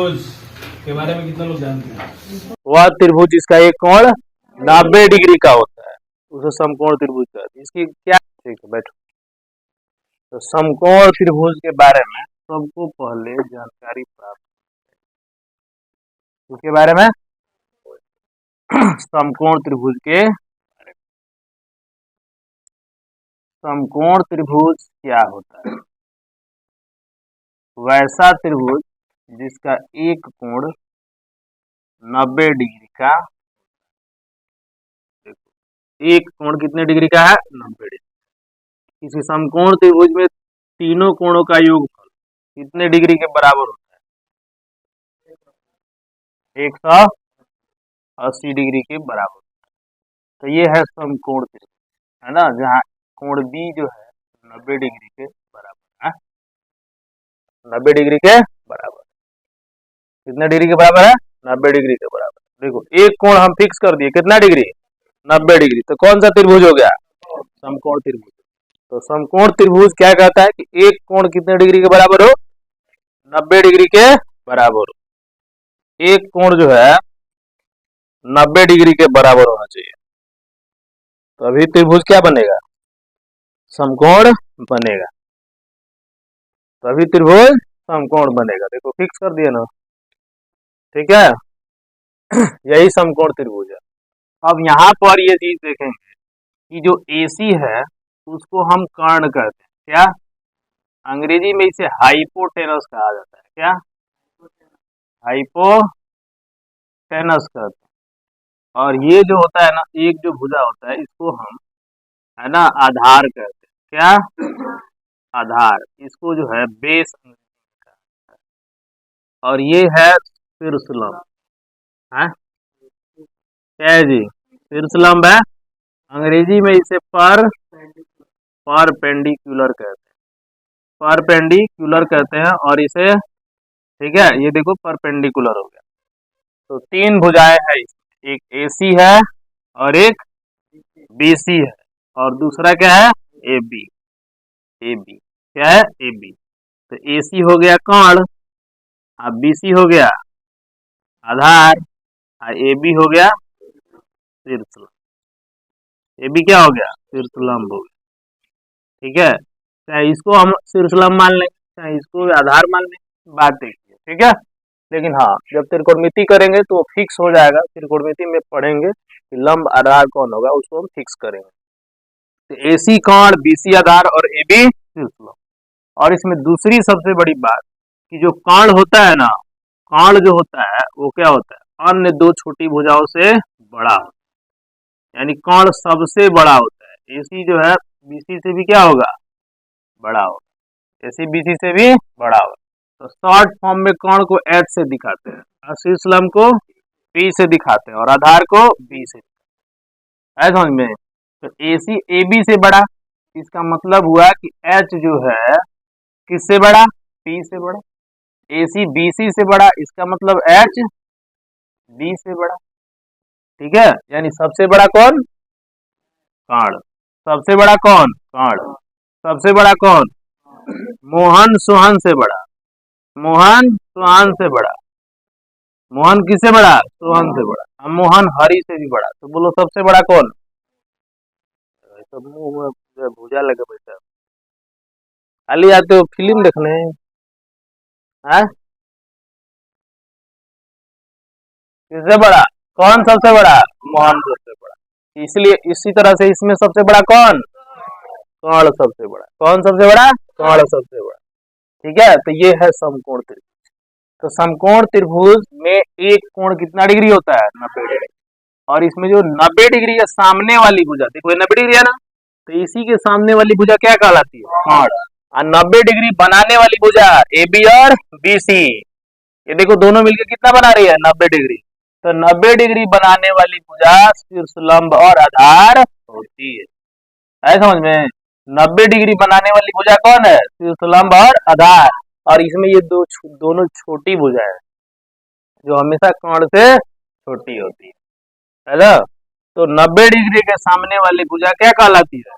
त्रिभुज के बारे में कितना लोग जानते हैं? वह त्रिभुज जिसका एक कोण 90 डिग्री का होता है उसे समकोण त्रिभुज कहते हैं। इसकी क्या, ठीक है बैठो। तो समकोण त्रिभुज के बारे में सबको पहले जानकारी प्राप्त, उसके बारे में समकोण त्रिभुज के, समकोण त्रिभुज क्या होता है? वैसा त्रिभुज जिसका एक कोण 90 डिग्री का, एक कोण कितने डिग्री का है? 90 डिग्री। किसी समकोण त्रिभुज में तीनों कोणों का योगफल कितने डिग्री के बराबर होता है? 180 डिग्री के बराबर होता है। तो ये है समकोण त्रिभुज, है ना, जहाँ कोण बी जो है 90 डिग्री के बराबर है। 90 डिग्री के बराबर, कितने डिग्री के बराबर है? 90 डिग्री के बराबर। देखो एक कोण हम फिक्स कर दिए, कितना डिग्री? 90 डिग्री। तो कौन सा त्रिभुज हो गया? समकोण त्रिभुज। तो समकोण त्रिभुज क्या कहता है कि एक कोण कितने डिग्री के बराबर हो? 90 डिग्री के बराबर हो। एक कोण जो है 90 डिग्री के बराबर होना चाहिए, तो अभी त्रिभुज क्या बनेगा? समकोण बनेगा। तो अभी त्रिभुज समकोण बनेगा। देखो फिक्स कर दिया ना, ठीक है। यही समकोण त्रिभुज है। अब यहाँ पर ये चीज देखेंगे कि जो AC है उसको हम कर्ण कहते हैं। क्या? अंग्रेजी में इसे हाइपोटेनस कहा जाता है। क्या? हाइपोटेनस कहते हैं। और ये जो होता है ना, एक जो भुजा होता है, इसको हम, है ना, आधार कहते हैं। क्या? आधार। इसको जो है बेस, और ये है शीर्षलंब है। क्या है जी? शीर्षलंब है। अंग्रेजी में इसे परपेंडिकुलर कहते हैं। परपेंडिकुलर कहते हैं। और इसे, ठीक है, ये देखो परपेंडिकुलर हो गया। तो तीन भुजाएं हैं इसमें, एक AC है और एक BC है, और दूसरा क्या है? AB। क्या है? AB। तो AC हो गया कर्ण, अब BC हो गया आधार, और AB हो गया शीर्षलंब। AB क्या हो गया? शीर्षलंब हो गया। ठीक है, चाहे इसको हम शीर्षलंब मान लें, चाहे इसको आधार मान लें, बात देखिए। ठीक है, लेकिन हाँ, जब त्रिकोणमिति करेंगे तो फिक्स हो जाएगा। त्रिकोणमिति में पढ़ेंगे कि लंब आधार कौन होगा, उसको हम फिक्स करेंगे। तो AC कर्ण, BC आधार और AB शीर्षलंब। और इसमें दूसरी सबसे बड़ी बात कि जो कर्ण होता है ना, कर्ण जो होता है वो क्या होता है? अन्य दो छोटी भुजाओं से बड़ा होता है, यानी कर्ण सबसे बड़ा होता है। AC जो है BC से भी क्या होगा? बड़ा होगा। AC BC से भी बड़ा होगा। तो शॉर्ट फॉर्म में कर्ण को H से दिखाते हैं, और शीर्षलंब को P से दिखाते हैं, और आधार को B से दिखाते हैं। समझ में? तो AC AB से बड़ा, इसका मतलब हुआ कि H जो है किससे बड़ा? P से बड़ा। AC BC से बड़ा, इसका मतलब H B से बड़ा। ठीक है, यानी सबसे बड़ा कौन? कर्ण। सबसे बड़ा कौन? कर्ण। सबसे बड़ा कौन? मोहन सोहन से बड़ा। मोहन सोहन से बड़ा। मोहन किससे बड़ा? सोहन से बड़ा। अब मोहन हरि से भी बड़ा। तो बोलो सबसे बड़ा कौन? सब मुंह में भुजा लगे बैठा, खाली आते हो फिल्म देखने है? किससे बड़ा? कौन सबसे बड़ा? मोहन सबसे बड़ा। इसलिए इसी तरह से इसमें सबसे बड़ा कौन? कर्ण सबसे बड़ा। कौन सबसे बड़ा? कर्ण सबसे बड़ा। ठीक है, तो ये है समकोण त्रिभुज। तो समकोण त्रिभुज में एक कोण कितना डिग्री होता है? 90 डिग्री। और इसमें जो 90 डिग्री है सामने वाली भुजा, देखो 90 डिग्री है ना, तो इसी के सामने वाली भुजा क्या कहलाती है? कर्ण। और 90 डिग्री बनाने वाली भुजा AB और BC, ये देखो दोनों मिलकर कितना बना रही है? 90 डिग्री। तो 90 डिग्री बनाने वाली भुजा शीर्षलंब और आधार होती है। समझ में? 90 डिग्री बनाने वाली भुजा कौन है? शीर्षलंब और आधार। और इसमें ये दोनों छोटी भुजा है जो हमेशा कर्ण से छोटी होती है ना। तो 90 डिग्री के सामने वाली भुजा क्या कहलाती है?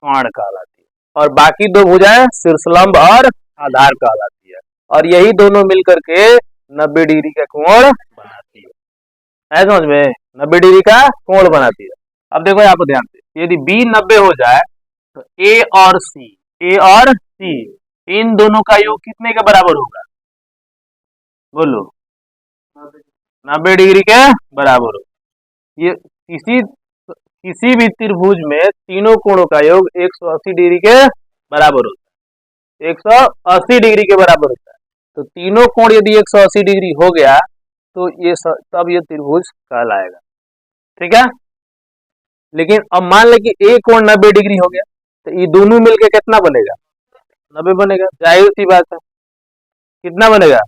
कर्ण कहलाती है। और बाकी दो भुजाएं शीर्षलंब और आधार कहलाती है। और यही दोनों मिलकर के 90 डिग्री का कोण बनाती है समझ में, 90 डिग्री का कोण बनाती है। अब देखो यहाँ पर ध्यान से, यदि बी 90 हो जाए तो ए और सी इन दोनों का योग कितने के बराबर होगा, बोलो, 90 डिग्री के बराबर होगा। ये किसी भी त्रिभुज में तीनों कोणों का योग 180 डिग्री के बराबर होता है, 180 डिग्री के बराबर होता है। तो तीनों कोण यदि 180 डिग्री हो गया तो ये तब ये त्रिभुज कहलाएगा, ठीक है। लेकिन अब मान ले कि एक कोण 90 डिग्री हो गया तो ये दोनों मिलके कितना बनेगा, 90 बनेगा, जाहिर सी बात है। कितना बनेगा,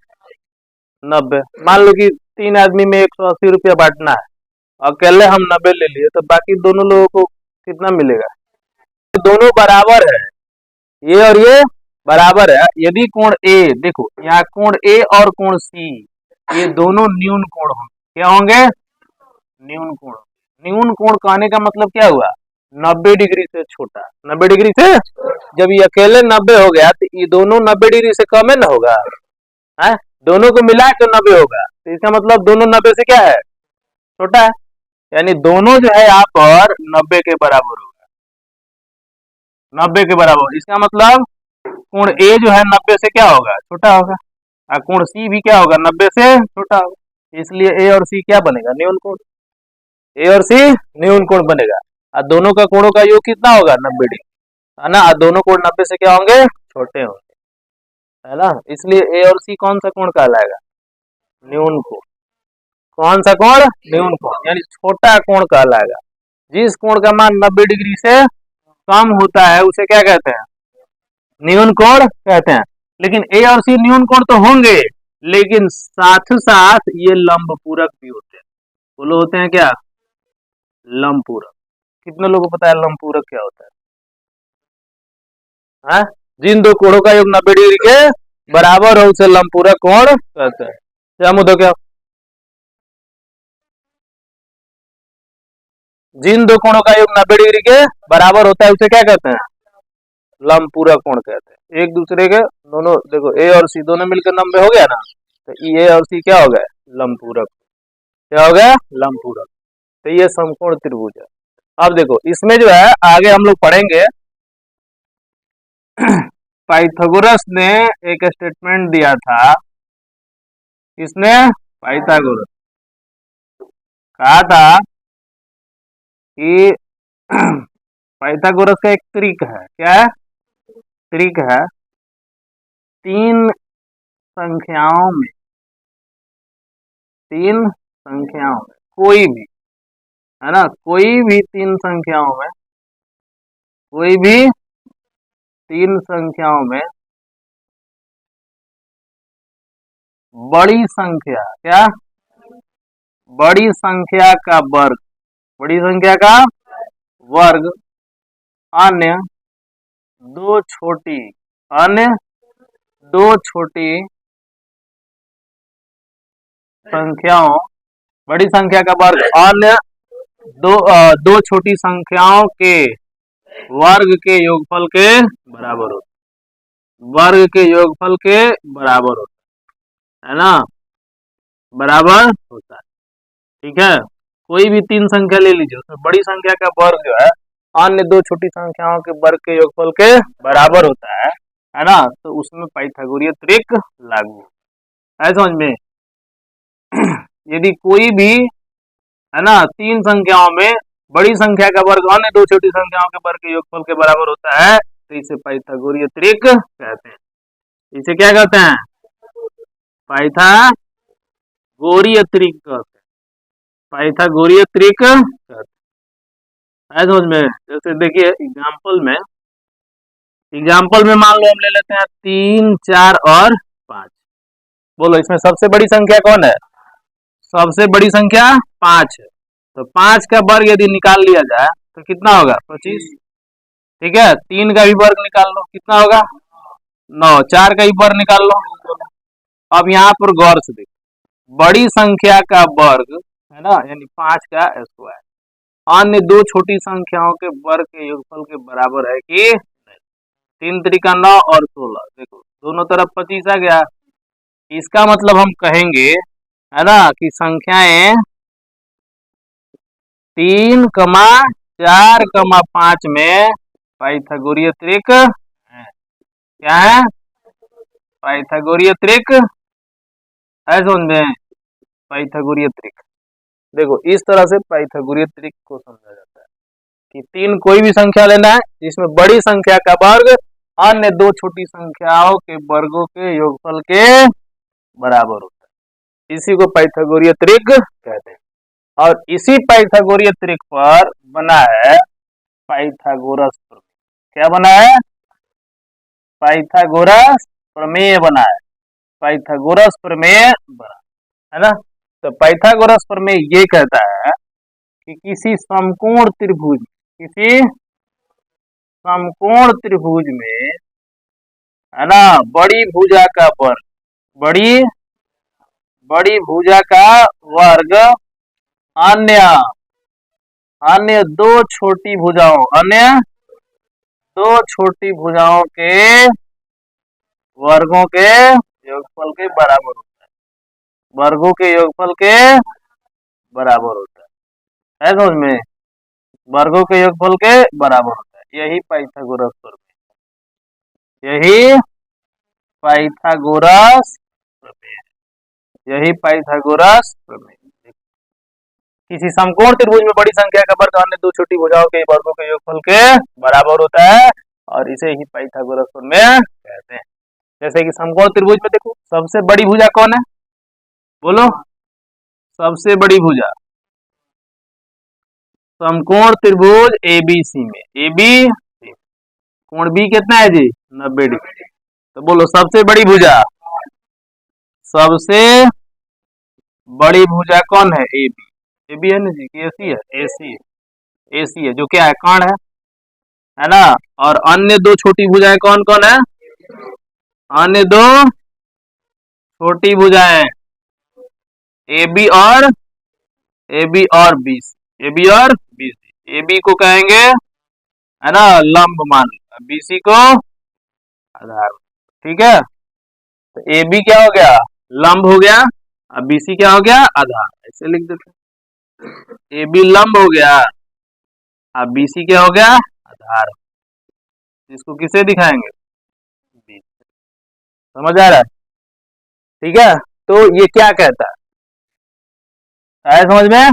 90। मान लो कि 3 आदमी में 180 रुपया बांटना है, अकेले हम 90 ले लिए तो बाकी दोनों लोगों को कितना मिलेगा, दोनों बराबर है, ये और ये बराबर है। यदि कोण ए, देखो यहाँ कोण ए और कोण सी ये दोनों न्यून कोण होंगे, क्या होंगे, न्यून कोण। न्यून कोण कहने का मतलब क्या हुआ, 90 डिग्री से छोटा, 90 डिग्री से, जब ये अकेले 90 हो गया तो ये दोनों 90 डिग्री से कम है ना होगा, है, दोनों को मिला के 90 होगा, तो इसका मतलब दोनों 90 से क्या है, छोटा है, यानी दोनों जो है यहाँ पर 90 के बराबर होगा, 90 के बराबर। इसका मतलब कोण ए जो है 90 से क्या होगा, छोटा होगा, और कोण सी भी क्या होगा, 90 से छोटा होगा। इसलिए ए और सी क्या बनेगा, न्यून कोण, ए और सी न्यून कोण बनेगा। और दोनों का कोणों का योग कितना होगा, 90 डिग्री, है ना, और दोनों कोण 90 से क्या होंगे, छोटे होंगे, है ना। इसलिए ए और सी कौन सा कोण कहलाएगा, न्यून कोण। कौन सा कोण, न्यून कोण, यानी छोटा कोण कहलाएगा। जिस कोण का मान 90 डिग्री से कम होता है उसे क्या कहते हैं, न्यून कोण कहते हैं। लेकिन ए और सी न्यून कोण तो होंगे, लेकिन साथ साथ ये लंब पूरक भी होते हैं। बोलो होते हैं क्या, लंब पूरक। कितने लोगों को पता है लंब पूरक क्या होता है, हाँ? जिन दो कोणों का योग 90 डिग्री के बराबर हो उसे लंब पूरक कोण कहते हैं। क्या मुद्दा, क्या, जिन दो कोणों का योग 90 डिग्री के बराबर होता है उसे क्या कहते हैं, लंब पूरक कोण कहते हैं। एक दूसरे के दोनों, देखो ए और सी दोनों मिलकर 90 हो गया ना, तो ए और सी क्या हो गया, लंब पूरक, क्या हो गया, लंब पूरक। तो ये समकोण त्रिभुज है। अब देखो इसमें जो है आगे हम लोग पढ़ेंगे, पाइथागोरस ने एक स्टेटमेंट दिया था, किसने, पाइथागोरस, कहा था कि पाइथागोरस का एक ट्रिक है, क्या है, ट्रिक है, तीन संख्याओं में कोई भी, है ना, कोई भी तीन संख्याओं में, कोई भी तीन संख्याओं में बड़ी संख्या, क्या, बड़ी संख्या का वर्ग, बड़ी संख्या का वर्ग अन्य दो छोटी संख्याओं, बड़ी संख्या का वर्ग अन्य दो छोटी संख्याओं के वर्ग के योगफल के बराबर होता है, वर्ग के योगफल के बराबर होता है ना, बराबर होता है, ठीक है। कोई भी तीन संख्या ले लीजिए, उसमें बड़ी संख्या का वर्ग जो है अन्य दो छोटी संख्याओं के वर्ग के योगफल के बराबर होता है ना, तो उसमें पाइथागोरीय ट्रिक लागू है, समझ में। यदि कोई भी, है ना, तीन संख्याओं में बड़ी संख्या का वर्ग अन्य दो छोटी संख्याओं के वर्ग के योगफल के बराबर होता है तो इसे पाइथागोरीय ट्रिक कहते हैं। इसे क्या कहते हैं, पाइथागोरीय ट्रिक कहते हैं, पाइथागोरीय ट्रिक कहते हैं, समझ में। जैसे देखिए एग्जाम्पल में मान लो हम ले लेते हैं 3, 4 और 5। बोलो इसमें सबसे बड़ी संख्या कौन है, सबसे बड़ी संख्या 5 है, तो 5 का वर्ग यदि निकाल लिया जाए तो कितना होगा, 25, ठीक है। 3 का भी वर्ग निकाल लो, कितना होगा, 9, 4 का भी वर्ग निकाल लो। अब यहाँ पर गौर से देखो, बड़ी संख्या का वर्ग, है ना, यानी 5 का स्क्वायर अन्य दो छोटी संख्याओं के वर्ग के योगफल के बराबर है कि नहीं। 3 त्रिका 9 और 16, देखो दोनों तरफ 25 आ गया, इसका मतलब हम कहेंगे, है ना, कि संख्याएं 3, 4, 5 में पाइथागोरीय त्रिक है। क्या है? पाइथागोरीय त्रिक है, समझ में? पाइथागोरीय त्रिक। देखो इस तरह से पाइथागोरीय त्रिक को समझा जाता है कि 3 कोई भी संख्या लेना है जिसमें बड़ी संख्या का वर्ग अन्य 2 छोटी संख्याओं के वर्गों के योगफल के बराबर होता है। इसी को पाइथागोरीय त्रिक कहते हैं। और इसी पाइथागोरीय त्रिक पर बना है पाइथागोरस प्रमेय। क्या बना है? पाइथागोरस प्रमेय बना है। पाइथागोरस प्रमेय बना है ना। तो पाइथागोरस प्रमेय ये कहता है कि किसी समकोण त्रिभुज में, है ना, बड़ी भुजा का वर्ग, बड़ी भुजा का वर्ग अन्य दो छोटी भुजाओं के वर्गों के योगफल के बराबर होता है। वर्गों के योगफल के बराबर होता है समझ में? वर्गों के योगफल के बराबर होता है। यही पाइथागोरस प्रमेय है। यही पाइथागोरस प्रमेय। किसी समकोण त्रिभुज में बड़ी संख्या का वर्ग अन्य 2 छोटी भुजाओं के वर्गों के योगफल के बराबर होता है और इसे ही पाइथागोरस प्रमेय कहते हैं। जैसे कि समकोण त्रिभुज में देखो सबसे बड़ी भुजा कौन है? बोलो, सबसे बड़ी भुजा समकोण त्रिभुज एबीसी में, कोण बी कितना है जी? 90 डिग्री। तो बोलो सबसे बड़ी भुजा कौन है? एबी है ना जी? एसी है, एसी है जो क्या है? कर्ण है ना। और अन्य 2 छोटी भुजाएं कौन कौन है? अन्य 2 छोटी भुजाएं एबी और बीसी। एबी को कहेंगे, है ना, लंब मान, बीसी को आधार। ठीक है, तो एबी क्या हो गया? लंब हो गया, अब बीसी क्या हो गया? आधार। ऐसे लिख देते हैं, एबी लंब हो गया, अब बीसी क्या हो गया? आधार। इसको किसे दिखाएंगे? समझ आ रहा है? ठीक है, तो ये क्या कहता है समझ में?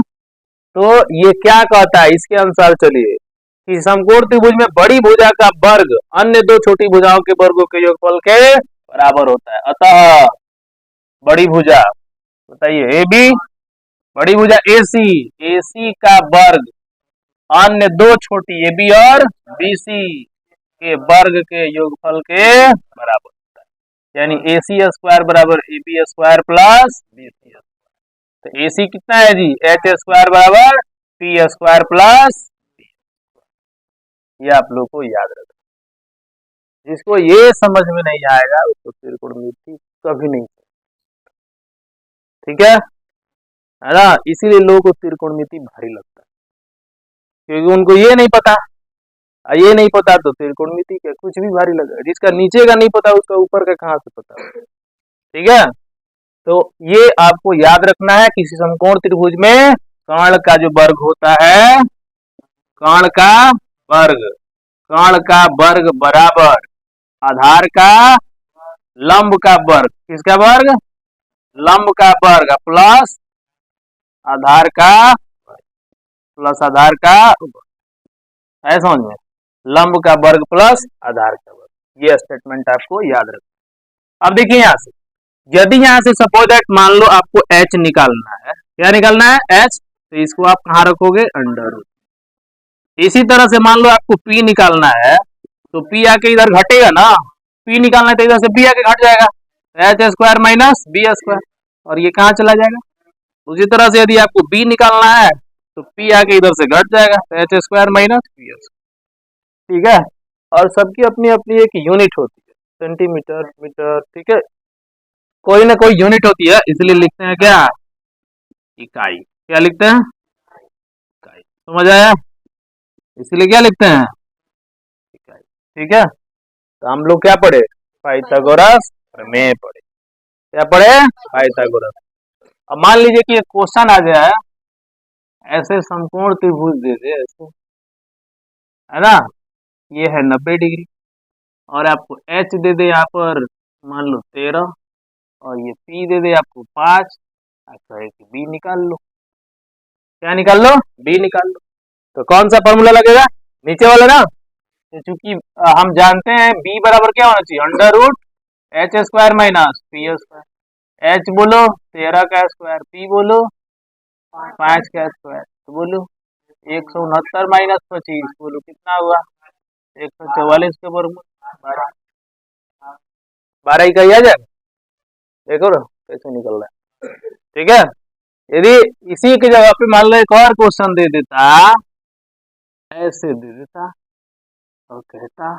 तो ये क्या कहता है इसके अनुसार चलिए कि समकोण त्रिभुज में बड़ी भुजा का वर्ग अन्य 2 छोटी भुजाओं के वर्गों के योगफल के बराबर होता है। अतः बड़ी भुजा, बताइए, एबी, बड़ी भुजा एसी का वर्ग अन्य 2 छोटी एबी और बीसी के वर्ग के योगफल के बराबर होता है। यानी AC स्क्वायर बराबर AB स्क्वायर प्लस BC। तो AC कितना है जी? H स्क्वायर बराबर P स्क्वायर प्लस। ये आप लोग को याद रखना। जिसको ये समझ में नहीं आएगा उसको त्रिकोणमिति कभी नहीं। ठीक है ना। इसीलिए लोगों को त्रिकोणमिति भारी लगता है क्योंकि उनको ये नहीं पता तो त्रिकोणमिति का कुछ भी भारी लगा। जिसका नीचे का नहीं पता उसका ऊपर का कहाँ से पता? ठीक है, तो ये आपको याद रखना है। किसी समकोण त्रिभुज में कर्ण का जो वर्ग होता है, कर्ण का वर्ग बराबर आधार का लंब का वर्ग। किसका वर्ग? लंब का वर्ग प्लस आधार का है समझ में? लंब का वर्ग प्लस आधार का वर्ग। ये स्टेटमेंट आपको याद रखना। अब देखिए यहां से, यदि यहां से सपोज दैट मान लो आपको h निकालना है। क्या निकालना है? h। तो इसको आप कहां रखोगे? Under root. इसी तरह से मान लो आपको p निकालना है तो p आके इधर घटेगा ना। p निकालना है तो इधर से p आके घट जाएगा, h square minus b square, और ये कहां चला जाएगा? उसी तरह से यदि आपको b निकालना है तो p आके इधर से घट जाएगा, तो h square minus b square. ठीक है, और सबकी अपनी अपनी एक यूनिट होती है, सेंटीमीटर, मीटर। ठीक है, कोई ना कोई यूनिट होती है, इसलिए लिखते हैं क्या? इकाई। क्या लिखते हैं? इकाई। समझ आया? इसलिए क्या लिखते हैं? इकाई। ठीक है, तो हम लोग क्या पढ़े? पाइथागोरस प्रमेय पढ़े। क्या पढ़े? पाइथागोरस। अब मान लीजिए कि एक क्वेश्चन आ जाए, ऐसे समकोण त्रिभुज दे दे ऐसे, है ना, ये है 90 डिग्री, और आपको एच दे दे यहाँ पर मान लो 13, और ये पी दे दे आपको 5, कहे कि बी निकाल लो। क्या निकाल लो? बी निकाल लो। तो कौन सा फॉर्मूला लगेगा? नीचे वाला ना। तो चूंकि हम जानते हैं बी बराबर क्या होना चाहिए, under root H square minus P square. H बोलो 13 का स्क्वायर, पी बोलो 5 का स्क्वायर, तो बोलो 169 माइनस 25, बोलो कितना हुआ? 144 के वर्गमूल 12। 12 इकाई आ जाएगा। देखो ना कैसे निकल रहा है। ठीक है, यदि इसी की जगह पे मान लो एक और क्वेश्चन दे देता, ऐसे दे देता, और कहता,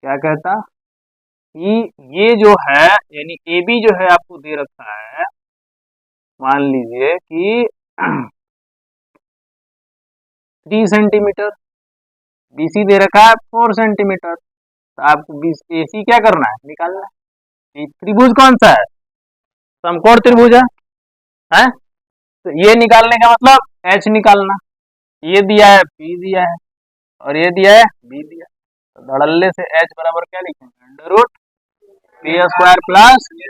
क्या कहता कि ये जो है यानी ए बी जो है आपको दे रखा है, मान लीजिए कि 3 सेंटीमीटर, बीसी दे रखा है 4 सेंटीमीटर, तो आपको एसी क्या करना है? निकालना है। त्रिभुज कौन सा है? समकोण त्रिभुज है? तो ये निकालने का मतलब एच निकालना। ये दिया है, पी दिया है, और ये दिया है, बी दिया है। तो धड़ल्ले से एच बराबर क्या लिखेंगे? Under root P square plus B,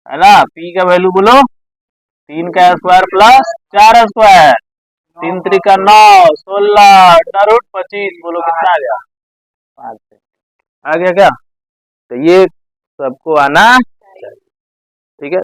है ना। पी का वैल्यू बोलो 3 का स्क्वायर प्लस 4 स्क्वायर, 3 त्रिका 9, 16 अंडर रूट 25, बोलो कितना आ गया? 5। आ गया क्या? तो ये सबको आना चाहिए। ठीक है।